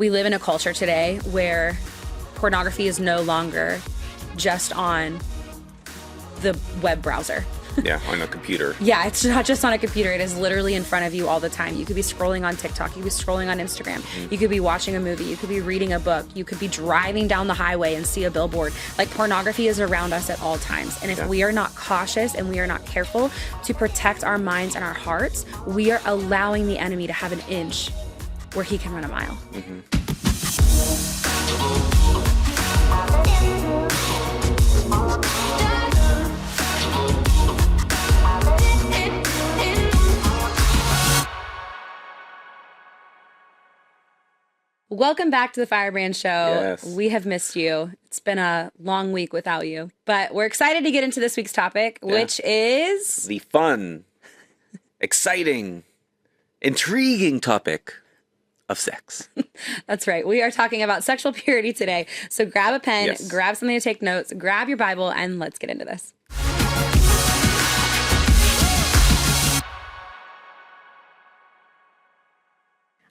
we live in a culture today where pornography is no longer just on the web browser. Yeah, on a computer. Yeah, it's not just on a computer. It is literally in front of you all the time. You could be scrolling on TikTok. You could be scrolling on Instagram. Mm-hmm. You could be watching a movie. You could be reading a book. You could be driving down the highway and see a billboard. Like, pornography is around us at all times. And if we are not cautious and we are not careful to protect our minds and our hearts, we are allowing the enemy to have an inch where he can run a mile. Mm-hmm. Welcome back to the Firebrand Show. Yes. We have missed you. It's been a long week without you, but we're excited to get into this week's topic, which is the fun, exciting, intriguing topic of sex. That's right. We are talking about sexual purity today. So grab a pen, grab something to take notes, grab your Bible, and let's get into this.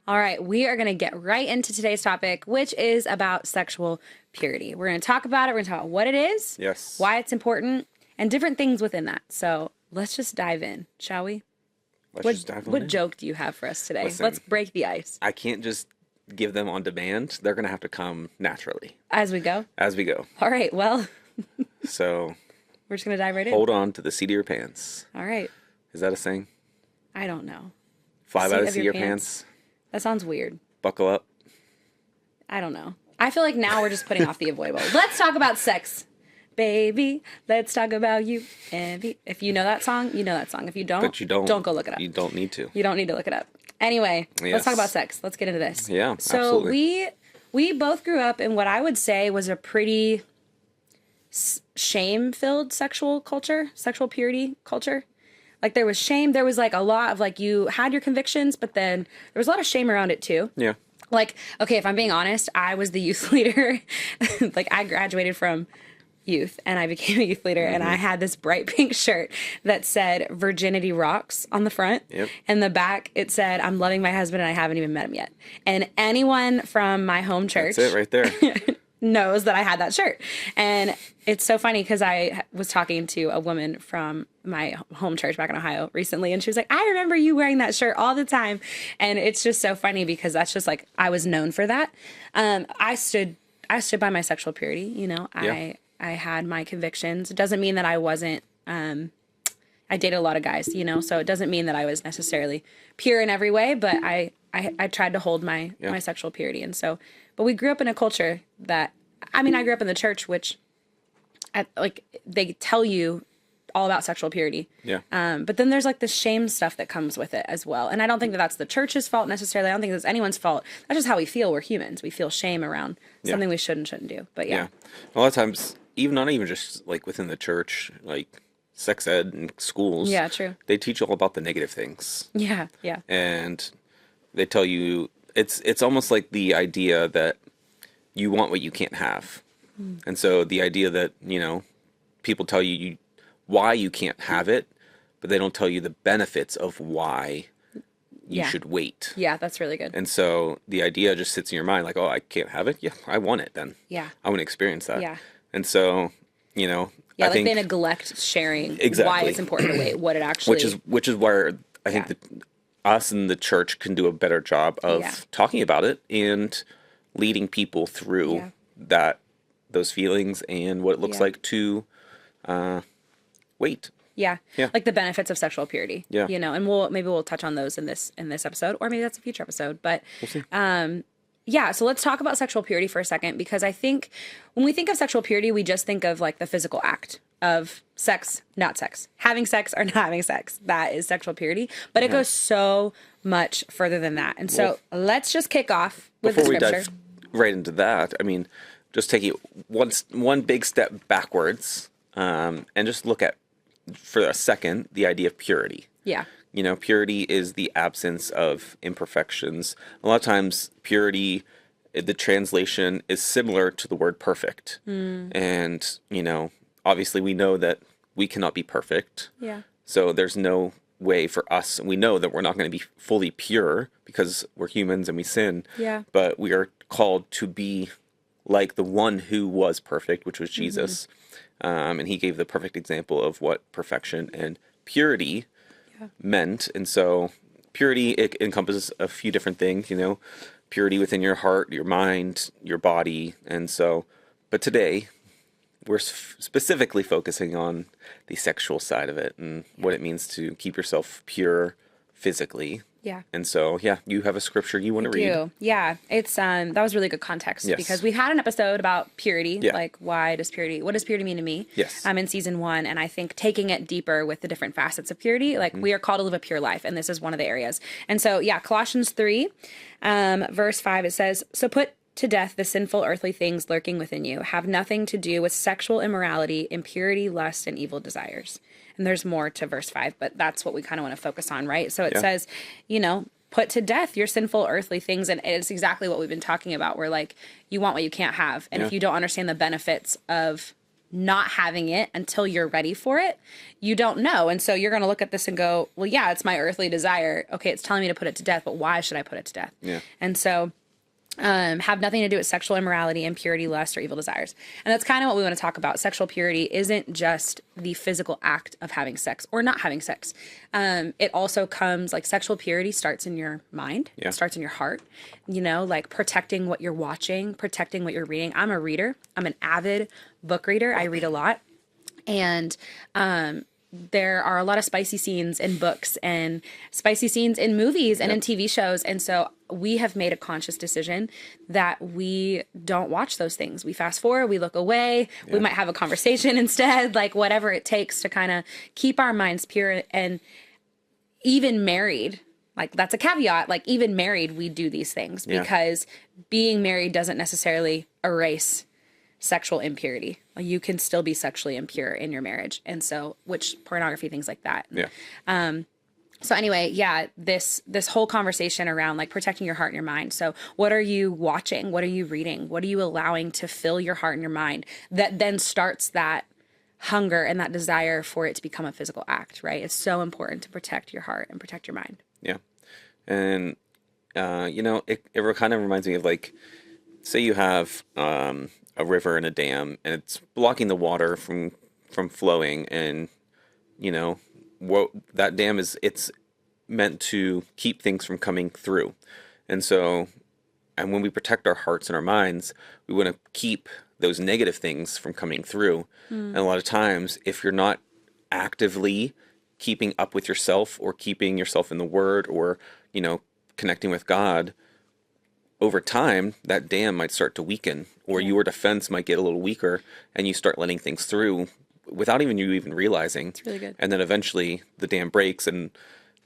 All right, we are going to get right into today's topic, which is about sexual purity. We're going to talk about it. We're going to talk about what it is, why it's important, and different things within that. So let's just dive in, shall we? What joke do you have for us today? Listen, let's break the ice. I can't just give them on demand. They're going to have to come naturally. As we go? As we go. All right, well. So. We're just going to dive right in. Hold on to the seat of your pants. All right. Is that a saying? I don't know. 5 out of the seat of your pants? That sounds weird. Buckle up. I don't know. I feel like now we're just putting off the avoidable. Let's talk about sex. Baby, let's talk about you. If you know that song, you know that song. If you don't, don't go look it up. You don't need to. You don't need to look it up. Anyway, let's talk about sex. Let's get into this. Yeah, so absolutely. we both grew up in what I would say was a pretty shame-filled sexual purity culture. Like, there was shame. There was, like, a lot of, like, you had your convictions, but then there was a lot of shame around it, too. Yeah. Like, okay, if I'm being honest, I was the youth leader. Like, I graduated from youth, and I became a youth leader, and I had this bright pink shirt that said, "Virginity rocks" on the front. Yep. And the back, it said, "I'm loving my husband, and I haven't even met him yet." And anyone from my home church... That's it right there. knows that I had that shirt. And it's so funny because I was talking to a woman from my home church back in Ohio recently, and she was like, "I remember you wearing that shirt all the time." And it's just so funny because that's just like, I was known for that. I stood by my sexual purity, you know. I had my convictions. It doesn't mean that I wasn't I dated a lot of guys, you know, so it doesn't mean that I was necessarily pure in every way, but I tried to hold my sexual purity. And so, but we grew up in a culture that, I mean, I grew up in the church, which, like, they tell you all about sexual purity. Yeah. But then there's, like, the shame stuff that comes with it as well. And I don't think that that's the church's fault necessarily. I don't think that's anyone's fault. That's just how we feel. We're humans. We feel shame around something we shouldn't do. But A lot of times, not even just, like, within the church, like, sex ed in schools. Yeah, true. They teach all about the negative things. Yeah, yeah. And they tell you, it's almost like the idea that you want what you can't have. And so the idea that, you know, people tell you why you can't have it, but they don't tell you the benefits of why you should wait. Yeah, that's really good. And so the idea just sits in your mind like, oh, I can't have it? Yeah, I want it then. Yeah. I want to experience that. Yeah. And so, you know, I think they neglect sharing exactly why it's important to wait, what it actually... Which is where I think that us and the church can do a better job of talking about it and leading people through those feelings and what it looks like to wait. Yeah. Like the benefits of sexual purity. Yeah. You know, and maybe we'll touch on those in this episode, or maybe that's a future episode. But we'll see. So let's talk about sexual purity for a second, because I think when we think of sexual purity, we just think of, like, the physical act of sex, not sex. Having sex or not having sex. That is sexual purity. But it goes so much further than that. And so let's just kick off with the scripture. Before we dive right into that, I mean, just take it one big step backwards and just look at, for a second, the idea of purity. Yeah. You know, purity is the absence of imperfections. A lot of times, purity, the translation is similar to the word perfect. And, you know, obviously we know that we cannot be perfect. Yeah. So there's no way for us. And we know that we're not going to be fully pure because we're humans and we sin. Yeah. But we are called to be like the one who was perfect, which was Jesus. And he gave the perfect example of what perfection and purity meant. And so purity, it encompasses a few different things, you know, purity within your heart, your mind, your body. And so, but today we're specifically focusing on the sexual side of it and what it means to keep yourself pure physically. Yeah. And so, yeah, you have a scripture you want to read. Yeah. It's, that was really good context because we had an episode about purity. Yeah. Like, what does purity mean to me? Yes. In season 1. And I think taking it deeper with the different facets of purity, like we are called to live a pure life. And this is one of the areas. And so, yeah, Colossians 3, verse 5, it says, "So put to death the sinful earthly things lurking within you. Have nothing to do with sexual immorality, impurity, lust, and evil desires." And there's more to verse 5, but that's what we kind of want to focus on, right? So it says, you know, put to death your sinful earthly things. And it's exactly what we've been talking about, where like you want what you can't have. And if you don't understand the benefits of not having it until you're ready for it, you don't know. And so you're going to look at this and go, well, yeah, it's my earthly desire. Okay, it's telling me to put it to death, but why should I put it to death? Yeah. And so have nothing to do with sexual immorality, impurity, lust, or evil desires. And that's kind of what we want to talk about. Sexual purity isn't just the physical act of having sex or not having sex. It also comes, like, sexual purity starts in your mind. Yeah. It starts in your heart, you know, like protecting what you're watching, protecting what you're reading. I'm a reader. I'm an avid book reader. I read a lot. And, there are a lot of spicy scenes in books and spicy scenes in movies and in TV shows. And so we have made a conscious decision that we don't watch those things. We fast forward, we look away, we might have a conversation instead, like whatever it takes to kind of keep our minds pure. And even married, like that's a caveat, like even married, we do these things because being married doesn't necessarily erase sexual impurity. You can still be sexually impure in your marriage. And so, which pornography, things like that. Yeah. So anyway, this whole conversation around like protecting your heart and your mind. So what are you watching? What are you reading? What are you allowing to fill your heart and your mind that then starts that hunger and that desire for it to become a physical act, right? It's so important to protect your heart and protect your mind. Yeah. And, you know, it kind of reminds me of like, say you have, a river and a dam, and it's blocking the water from flowing, and you know what that dam is, it's meant to keep things from coming through. And so, and when we protect our hearts and our minds, we want to keep those negative things from coming through. And a lot of times, if you're not actively keeping up with yourself or keeping yourself in the Word, or you know, connecting with God, over time, that dam might start to weaken, or your defense might get a little weaker, and you start letting things through without you even realizing. It's really good. And then eventually the dam breaks, and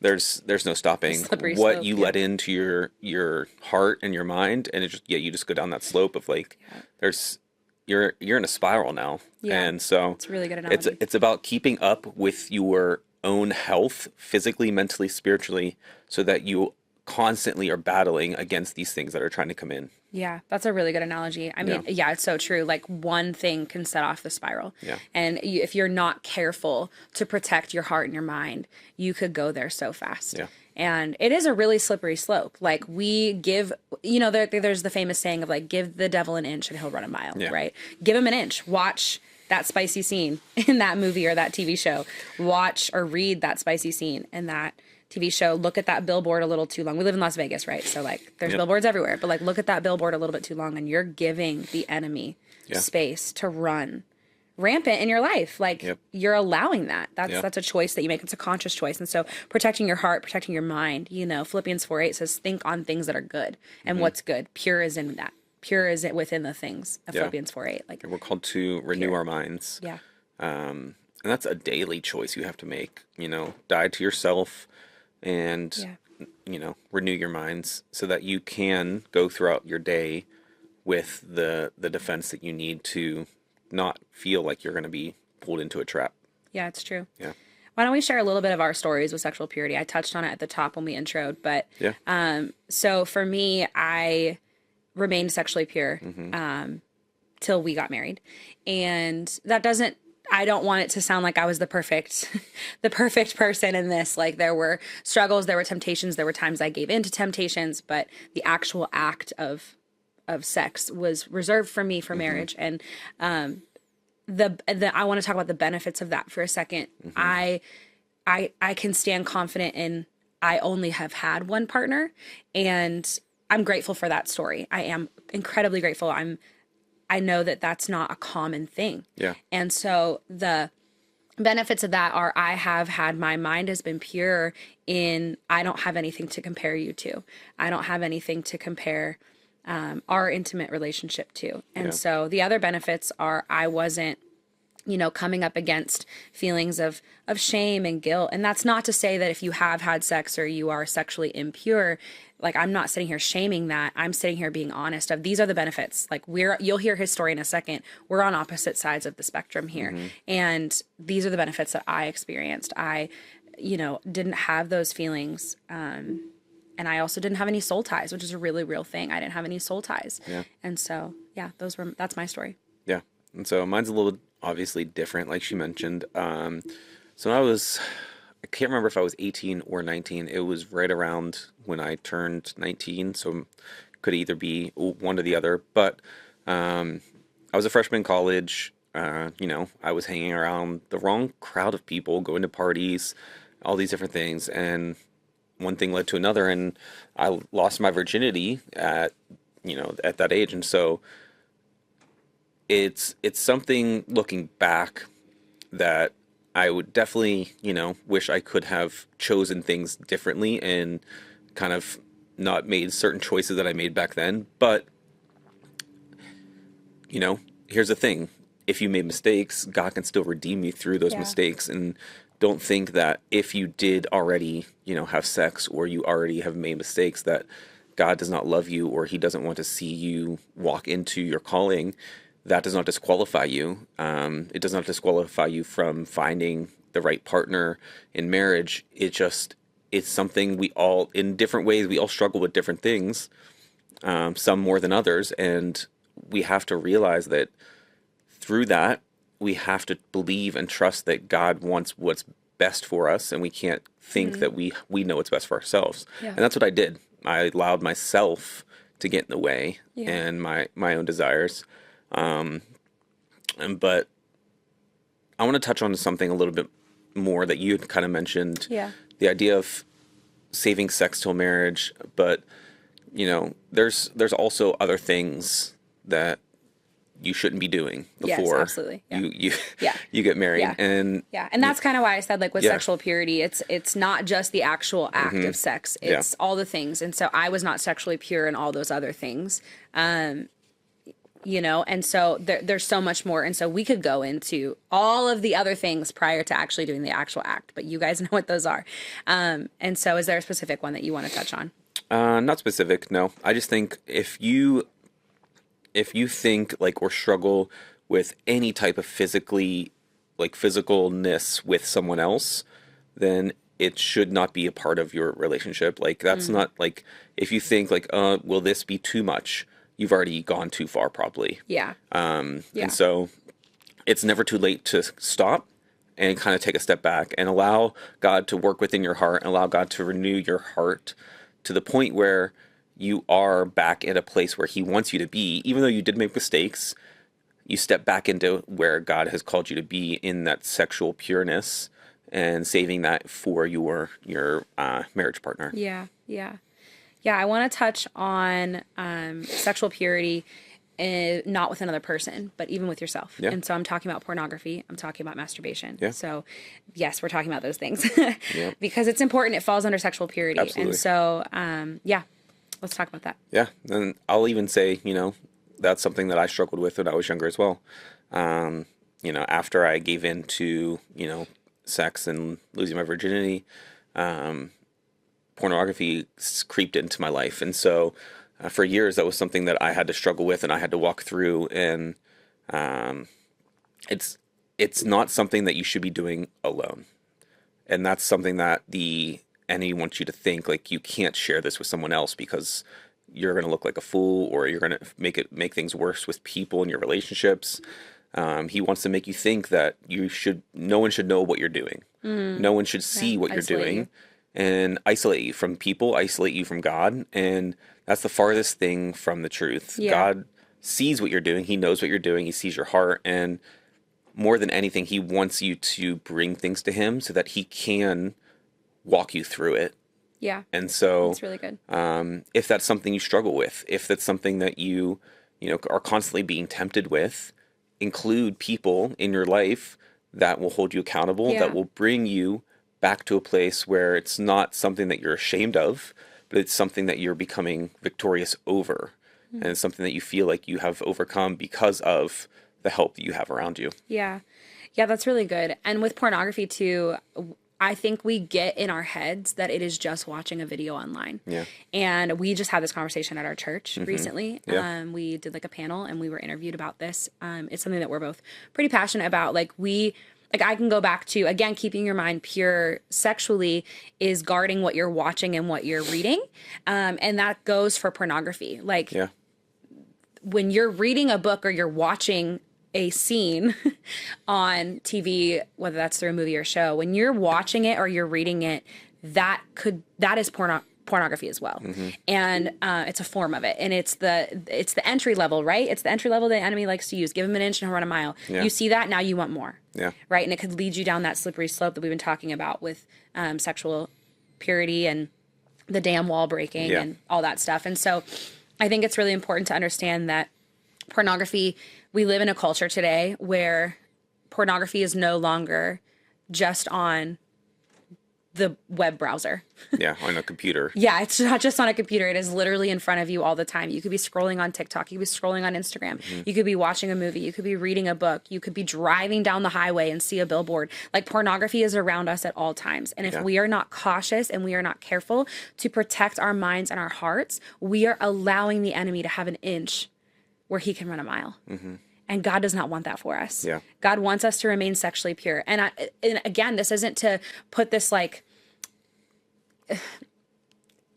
there's no stopping Slippery what slope, you let into your heart and your mind, and it just you just go down that slope of like you're in a spiral now. And so it's a really good analogy. It's about keeping up with your own health, physically, mentally, spiritually, so that you constantly are battling against these things that are trying to come in. Yeah, that's a really good analogy. I mean, it's so true. Like one thing can set off the spiral. Yeah. And if you're not careful to protect your heart and your mind, you could go there so fast. Yeah. And it is a really slippery slope. Like we give, you know, there's the famous saying of like, give the devil an inch and he'll run a mile, right? Give him an inch. Watch that spicy scene in that movie or that TV show. Watch or read that spicy scene in that TV show. Look at that billboard a little too long. We live in Las Vegas, right? So like there's billboards everywhere, but like look at that billboard a little bit too long, and you're giving the enemy space to run rampant in your life. Like you're allowing that. That's a choice that you make. It's a conscious choice. And so protecting your heart, protecting your mind, you know, Philippians 4:8 says, think on things that are good. And what's good? Pure is in that. Pure is it within the things of Philippians 4:8. Like we're called to renew our minds. Yeah. And that's a daily choice you have to make, you know, die to yourself and, you know, renew your minds so that you can go throughout your day with the defense that you need to not feel like you're going to be pulled into a trap. Yeah, it's true. Yeah. Why don't we share a little bit of our stories with sexual purity? I touched on it at the top when we introed, but so for me, I remained sexually pure till we got married. And that doesn't, I don't want it to sound like I was the perfect person in this. Like, there were struggles, there were temptations, there were times I gave in to temptations, but the actual act of sex was reserved for me for marriage. And I want to talk about the benefits of that for a second. I can stand confident in, I only have had one partner, and I'm grateful for that story. I am incredibly grateful. I know that that's not a common thing. Yeah. And so the benefits of that are, I have had, my mind has been pure in, I don't have anything to compare you to. I don't have anything to compare our intimate relationship to. And so the other benefits are, I wasn't, coming up against feelings of shame and guilt. And that's not to say that if you have had sex or you are sexually impure, like, I'm not sitting here shaming that. I'm sitting here being honest of, these are the benefits. Like, you'll hear his story in a second. We're on opposite sides of the spectrum here. And these are the benefits that I experienced. I, didn't have those feelings. And I also didn't have any soul ties, which is a really real thing. I didn't have any soul ties. Yeah. And so, that's my story. Yeah. And so mine's a little obviously different, like she mentioned. So I can't remember if I was 18 or 19. It was right around when I turned 19. So could either be one or the other. But I was a freshman in college. I was hanging around the wrong crowd of people, going to parties, all these different things. And one thing led to another. And I lost my virginity at that age. And so it's something, looking back, that I would definitely, wish I could have chosen things differently and kind of not made certain choices that I made back then. But, here's the thing. If you made mistakes, God can still redeem you through those mistakes. And don't think that if you did already, have sex, or you already have made mistakes, that God does not love you, or he doesn't want to see you walk into your calling. That does not disqualify you. It does not disqualify you from finding the right partner in marriage. It's something we all, in different ways, we all struggle with different things, some more than others. And we have to realize that through that, we have to believe and trust that God wants what's best for us. And we can't think that we know what's best for ourselves. Yeah. And that's what I did. I allowed myself to get in the way and my own desires. But I want to touch on something a little bit more that you kind of mentioned. Yeah. The idea of saving sex till marriage, but there's also other things that you shouldn't be doing before absolutely. You get married. And that's kind of why I said, like, with sexual purity, it's not just the actual act of sex, it's all the things. And so I was not sexually pure in all those other things. And so there's so much more. And so we could go into all of the other things prior to actually doing the actual act, but you guys know what those are. And so is there a specific one that you want to touch on? Not specific, no. I just think if you think like, or struggle with any type of physicalness with someone else, then it should not be a part of your relationship. Like, that's not, like, if you think like, will this be too much? You've already gone too far, probably. Yeah. And so it's never too late to stop and kind of take a step back and allow God to work within your heart and allow God to renew your heart to the point where you are back at a place where he wants you to be. Even though you did make mistakes, you step back into where God has called you to be in that sexual pureness and saving that for your marriage partner. Yeah. I want to touch on sexual purity, not with another person, but even with yourself. Yeah. And so I'm talking about pornography. I'm talking about masturbation. Yeah. So yes, we're talking about those things because it's important. It falls under sexual purity. Absolutely. And so, let's talk about that. Yeah. And I'll even say, that's something that I struggled with when I was younger as well. After I gave in to, sex and losing my virginity, pornography creeped into my life. And so for years, that was something that I had to struggle with and I had to walk through. And it's not something that you should be doing alone. And that's something that the enemy wants you to think, like, you can't share this with someone else because you're going to look like a fool, or you're going to make things worse with people in your relationships. He wants to make you think that no one should know what you're doing. No one should see what you're doing. You. And isolate you from people, isolate you from God. And that's the farthest thing from the truth. Yeah. God sees what you're doing. He knows what you're doing. He sees your heart. And more than anything, he wants you to bring things to him so that he can walk you through it. Yeah. And so that's really good. If that's something you struggle with, if that's something that you are constantly being tempted with, include people in your life that will hold you accountable, that will bring you back to a place where it's not something that you're ashamed of, but it's something that you're becoming victorious over. And it's something that you feel like you have overcome because of the help that you have around you. Yeah. Yeah, that's really good. And with pornography too, I think we get in our heads that it is just watching a video online. Yeah. And we just had this conversation at our church recently. Yeah. We did like a panel and we were interviewed about this. It's something that we're both pretty passionate about. I can go back to, again, keeping your mind pure sexually is guarding what you're watching and what you're reading. And that goes for pornography. When you're reading a book or you're watching a scene on TV, whether that's through a movie or show, when you're watching it or you're reading it, that is pornography as well. And it's a form of it. And it's the entry level, right? It's the entry level the enemy likes to use. Give him an inch and he'll run a mile. Yeah. You see that, now you want more. Yeah. Right? And it could lead you down that slippery slope that we've been talking about with sexual purity and the dam wall breaking and all that stuff. And so I think it's really important to understand that pornography, we live in a culture today where pornography is no longer just on the web browser. Yeah, on a computer. Yeah, it's not just on a computer. It is literally in front of you all the time. You could be scrolling on TikTok. You could be scrolling on Instagram. You could be watching a movie. You could be reading a book. You could be driving down the highway and see a billboard. Like, pornography is around us at all times. And if we are not cautious and we are not careful to protect our minds and our hearts, we are allowing the enemy to have an inch where he can run a mile. And God does not want that for us. Yeah. God wants us to remain sexually pure. And again, this isn't to put this like, I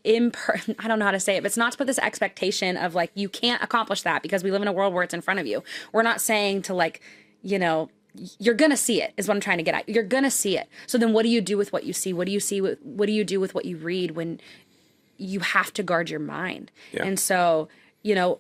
don't know how to say it, but it's not to put this expectation of like, you can't accomplish that because we live in a world where it's in front of you. We're not saying to like, you're going to see it is what I'm trying to get at. You're going to see it. So then what do you do with what you see? What do you see? What do you do with what you read when you have to guard your mind? Yeah. And so,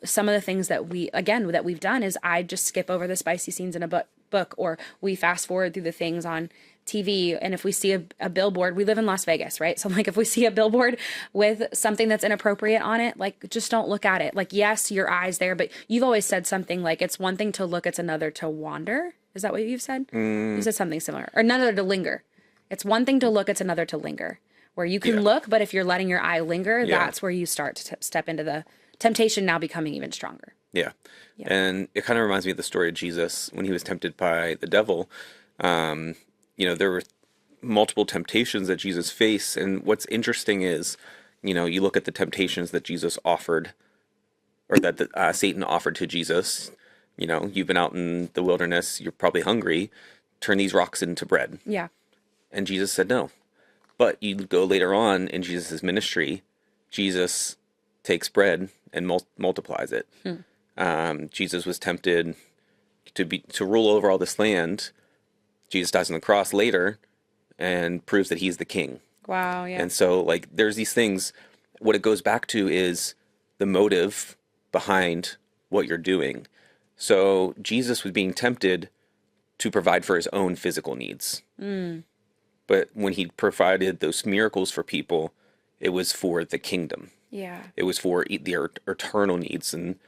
some of the things that we've done is I just skip over the spicy scenes in a book, or we fast forward through the things on TV. And if we see a billboard, we live in Las Vegas, right? So like if we see a billboard with something that's inappropriate on it, like just don't look at it. Like, yes, your eyes there, but you've always said something like, it's one thing to look, it's another to wander. Is that what you've said? You said something similar, or another to linger. It's one thing to look, it's another to linger, where you can look, but if you're letting your eye linger, that's where you start to step into the temptation now becoming even stronger. Yeah. And it kind of reminds me of the story of Jesus when he was tempted by the devil. There were multiple temptations that Jesus faced. And what's interesting is, you look at the temptations that Jesus offered, or that Satan offered to Jesus. You've been out in the wilderness, you're probably hungry, turn these rocks into bread. Yeah. And Jesus said no. But you go later on in Jesus' ministry, Jesus takes bread and multiplies it. Jesus was tempted to rule over all this land. Jesus dies on the cross later and proves that he's the king. Wow, yeah. And so, like, there's these things. What it goes back to is the motive behind what you're doing. So Jesus was being tempted to provide for his own physical needs. But when he provided those miracles for people, it was for the kingdom. Yeah. It was for their eternal needs. And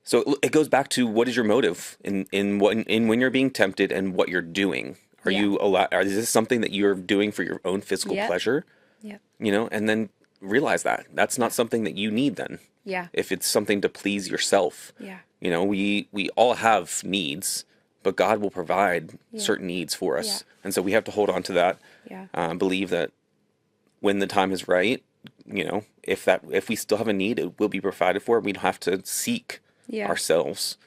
so it goes back to, what is your motive in when you're being tempted and what you're doing? Is this something that you're doing for your own physical pleasure? Yeah. And then realize that that's not something that you need then. Yeah. If it's something to please yourself. Yeah. We all have needs, but God will provide certain needs for us. Yeah. And so we have to hold on to that. Yeah. Believe that when the time is right, if we still have a need, it will be provided for. We don't have to seek ourselves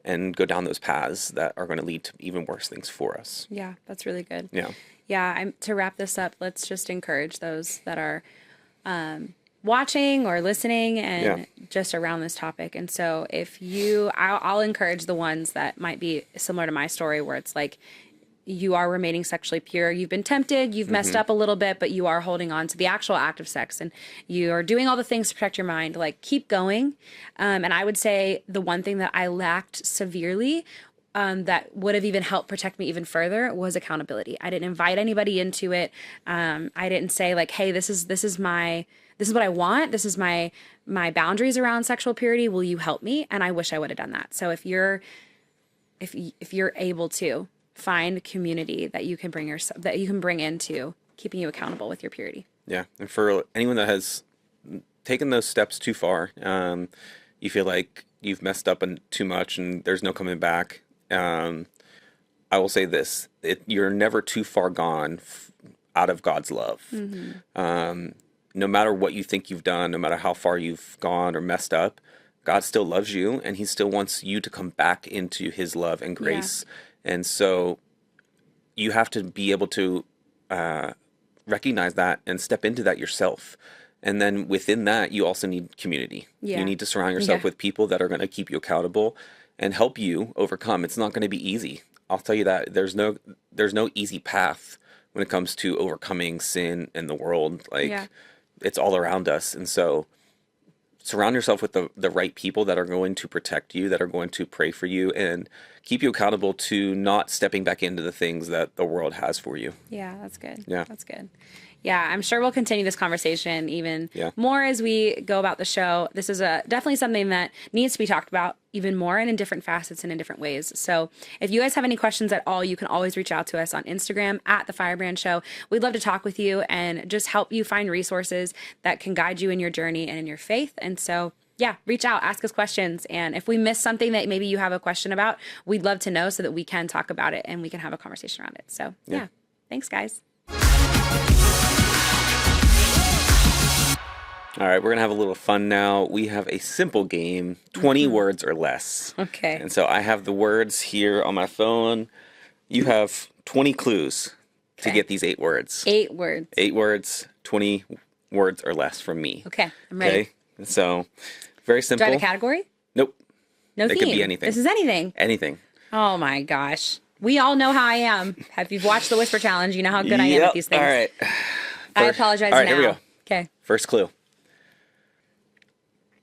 and go down those paths that are going to lead to even worse things for us. Yeah, that's really good. Yeah. Yeah, to wrap this up, let's just encourage those that are watching or listening and Yeah. just around this topic. And so I'll encourage the ones that might be similar to my story where it's like, you are remaining sexually pure. You've been tempted, you've messed up a little bit, but you are holding on to the actual act of sex and you are doing all the things to protect your mind. Like, keep going. And I would say the one thing that I lacked severely that would have even helped protect me even further was accountability. I didn't invite anybody into it. I didn't say like, hey, this is what I want. This is my boundaries around sexual purity. Will you help me? And I wish I would have done that. So if you're able to find community that you can bring into keeping you accountable with your purity. Yeah. And for anyone that has taken those steps too far, you feel like you've messed up too much and there's no coming back. I will say this, you're never too far gone out of God's love. No matter what you think you've done, no matter how far you've gone or messed up, God still loves you and he still wants you to come back into his love and grace. Yeah. And so you have to be able to recognize that and step into that yourself. And then within that, you also need community. Yeah. You need to surround yourself with people that are going to keep you accountable and help you overcome. It's not going to be easy. I'll tell you that there's no easy path when it comes to overcoming sin in the world. Like, it's all around us. And so surround yourself with the right people that are going to protect you, that are going to pray for you and keep you accountable to not stepping back into the things that the world has for you. Yeah, that's good. Yeah. That's good. Yeah, I'm sure we'll continue this conversation even more as we go about the show. This is definitely something that needs to be talked about even more and in different facets and in different ways. So if you guys have any questions at all, you can always reach out to us on Instagram at The Firebrand Show. We'd love to talk with you and just help you find resources that can guide you in your journey and in your faith. And so, yeah, reach out, ask us questions. And if we miss something that maybe you have a question about, we'd love to know so that we can talk about it and we can have a conversation around it. So, yeah. Thanks, guys. All right, we're going to have a little fun now. We have a simple game, 20 words or less. Okay. And so I have the words here on my phone. You have 20 clues to get these 8 words. 8 words. 8 words, 20 words or less from me. Okay, I'm ready. Okay, so very simple. Do I have a category? Nope. No theme? It could be anything. This is anything? Anything. Oh my gosh. We all know how I am. If you've watched the Whisper Challenge, you know how good I am at these things. All right. I apologize now. All right, here we go. Okay. First clue.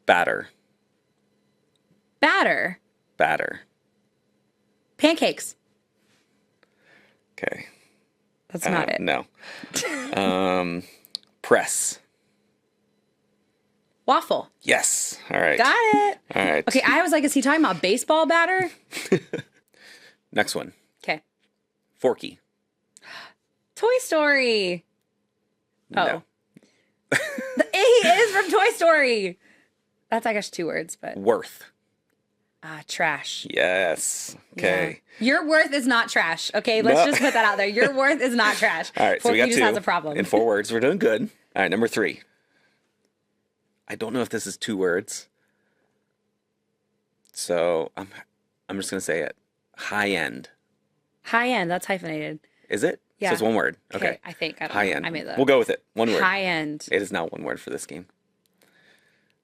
Batter. Batter. Batter. Pancakes. Okay. That's not it. No. Press. Waffle. Yes. All right. Got it. All right. Okay, I was like, is he talking about baseball batter? Next one. Okay. Forky. Toy Story. No. He is from Toy Story. That's, I guess, 2 words, but. Worth. Trash. Yes. Okay. Yeah. Your worth is not trash. Okay, let's just put that out there. Your worth is not trash. All right, so we got 2. Just has a problem. In 4 words, we're doing good. All right, number 3. I don't know if this is 2 words. So I'm just going to say it. High end. High end, that's hyphenated. Is it? Yeah. So it's 1 word. Okay. I think. I don't high know. end. I made that. We'll go with it. 1 word. High end. It is not 1 word for this game.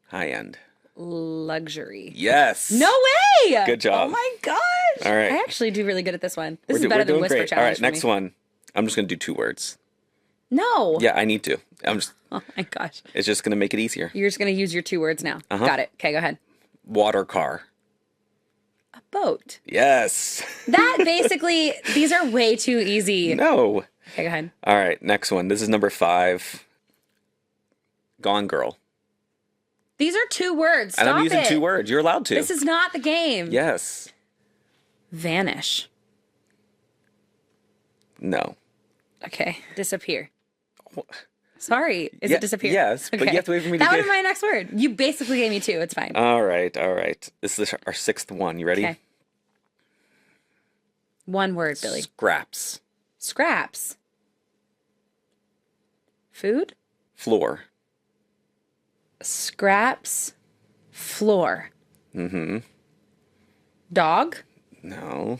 High end. Luxury. Yes. No way. Good job. Oh my gosh. All right. I actually do really good at this one. This is better than Whisper Challenge. All right, next one. I'm just going to do 2 words. No. Yeah, I need to. Oh my gosh. It's just going to make it easier. You're just going to use your 2 words now. Got it. Okay, go ahead. Water car. A boat. Yes. That basically, these are way too easy. No. Okay, go ahead. All right, next one. This is number 5. Gone Girl. These are 2 words. Stop and I'm using it. 2 words. You're allowed to. This is not the game. Yes. Vanish. No. Okay. Disappear. Sorry. Is it disappear? Yes, but you have to wait for me to That would be my next word. You basically gave me 2. It's fine. All right. This is our 6th one. You ready? Okay. 1 word, Billy. Scraps. Scraps. Food? Floor. Scraps. Floor. Mm-hmm. Dog? No.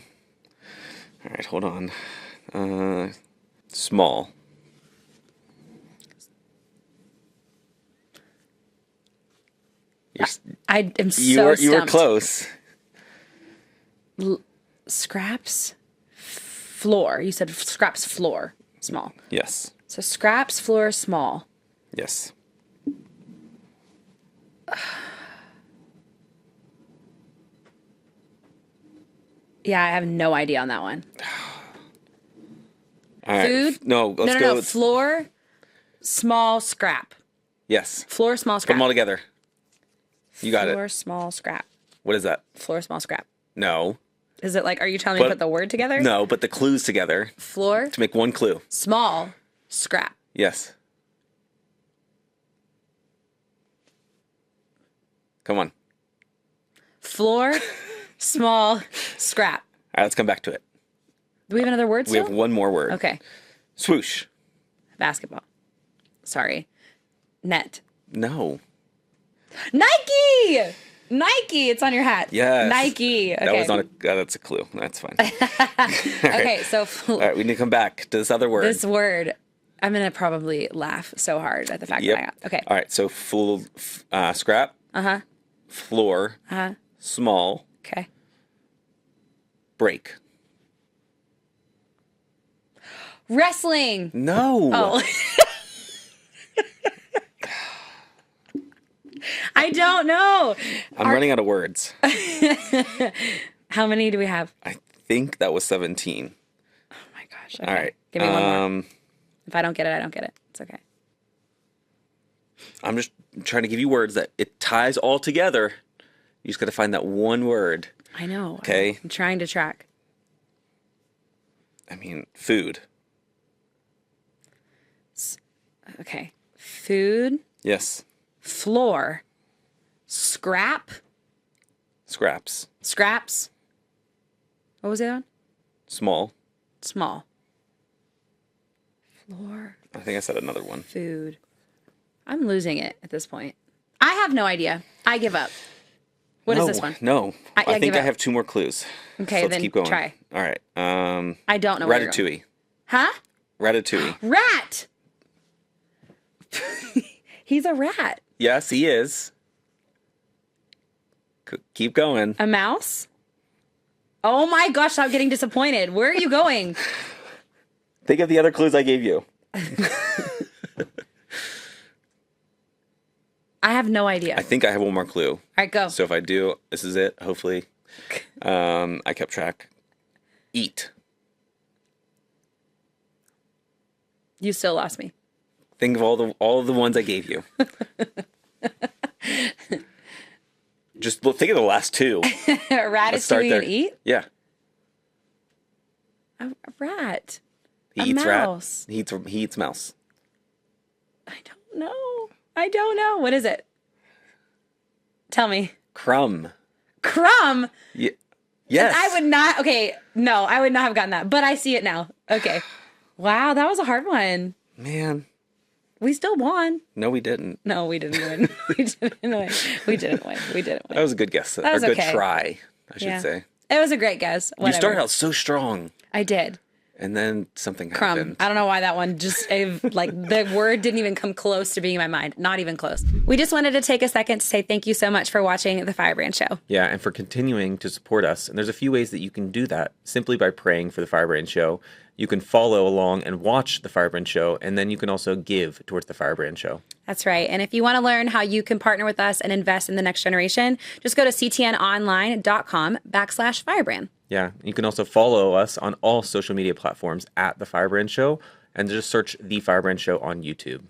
All right, hold on. Small. I am You so were stumped. close. Scraps floor. You said scraps floor small. Yes. So scraps floor small. Yes. Yeah, I have no idea on that one. All right. Food? No, let's go. No. Floor small scrap. Yes. Floor small Put scrap. them all together. You got Floor it. small scrap. What is that? Floor small scrap. No. Is it like, are you telling me to But- put the word together? No, but the clues together Floor to make one clue. small scrap. Yes. Come on. Floor small scrap. All right, let's come back to it. Do we have another word We still? have one more word. Okay. Swoosh. Basketball. Sorry. Net. No. Nike! Nike! It's on your hat. Yes. Nike. Okay. That was not a. That's a clue. That's fine. Okay, so All right, we need to come back to this other word. this word, I'm going to probably laugh so hard at the fact Yep. that I got. Okay. All right. So full scrap. Floor. Small. Okay. Break. Wrestling. No. Oh. I don't know. I'm running out of words. How many do we have? I think that was 17. Oh my gosh. Okay. All right. Give me one more. If I don't get it, I don't get it. It's okay. I'm just trying to give you words that it ties all together. You just got to find that one word. I know. Okay. I'm trying to track. I mean, food. Okay. Food, Yes. floor, scrap, Scraps. scraps. What was it on? Small. Small. Floor, I think I said another one. food. I'm losing it at this point. I have no idea. I give up. What is this one? No. I I think give I up. have 2 more clues. Okay, So let's then keep going. try. All right. I don't know where you're going. Ratatouille. Huh? Ratatouille. Rat. He's a rat. Yes, he is. Keep going. A mouse? Oh my gosh, stop getting disappointed. Where are you going? Think of the other clues I gave you. I have no idea. I think I have one more clue. All right, go. So if I do, this is it, hopefully. I kept track. Eat. You still lost me. Think of all of the ones I gave you. Just think of the last 2. Let's start Ratatouille there. and eat? Yeah. A rat. He A eats mouse. rat. He eats mouse. I don't know. I don't know. What is it? Tell me. Crumb. Crumb? Yes. I would not. Okay. No, I would not have gotten that. But I see it now. Okay. Wow, that was a hard one. Man. We still won. No, we didn't. No, we didn't win. We didn't win. We didn't win. We didn't win. That was a good guess. That was or a good okay. try, I should Yeah. say. It was a great guess. Whatever. You started out so strong, I did. and then something Crumb. happened. I don't know why that one just, like, the word didn't even come close to being in my mind. Not even close. We just wanted to take a second to say thank you so much for watching The Firebrand Show. Yeah, and for continuing to support us. And there's a few ways that you can do that simply by praying for The Firebrand Show. You can follow along and watch The Firebrand Show, and then you can also give towards The Firebrand Show. That's right. And if you want to learn how you can partner with us and invest in the next generation, just go to ctnonline.com/Firebrand. Yeah, you can also follow us on all social media platforms at The Firebrand Show, and just search The Firebrand Show on YouTube.